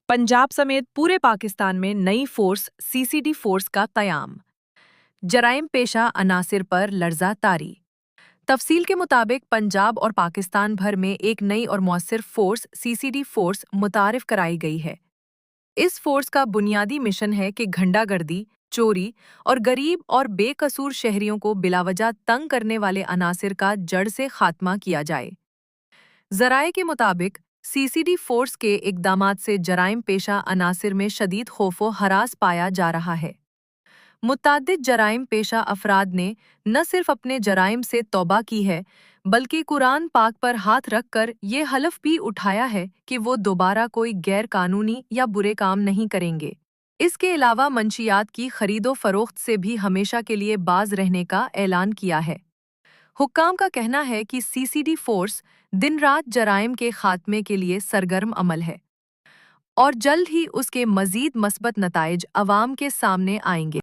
पंजाब समेत पूरे पाकिस्तान में नई फोर्स सीसीडी फोर्स का क़याम। जराइम पेशा अनासिर पर लर्ज़ा तारी। तफसील के मुताबिक पंजाब और पाकिस्तान भर में एक नई और मौसर फोर्स सीसीडी फोर्स मुतारिफ कराई गई है। इस फोर्स का बुनियादी मिशन है कि गुंडागर्दी, चोरी और गरीब और बेकसूर शहरियों को बिलावजह तंग करने वाले अनासिर का जड़ से खात्मा किया जाए। ज़राए के मुताबिक सीसीडी फोर्स के इक़दामात से जराइम पेशा अनासिर में शदीद खौफो हरास पाया जा रहा है। मुतअद्दिद जराइम पेशा अफराद ने न सिर्फ अपने जराइम से तौबा की है, बल्कि कुरान पाक पर हाथ रख कर ये हलफ भी उठाया है कि वो दोबारा कोई गैर कानूनी या बुरे काम नहीं करेंगे। इसके अलावा मंशियात की खरीदो फरोख्त से भी हमेशा के लिए बाज रहने का ऐलान किया है। हुक्काम का कहना है कि सीसीडी फोर्स दिन रात जराइम के खात्मे के लिए सरगर्म अमल है और जल्द ही उसके मज़ीद मस्बत नताइज अवाम के सामने आएंगे।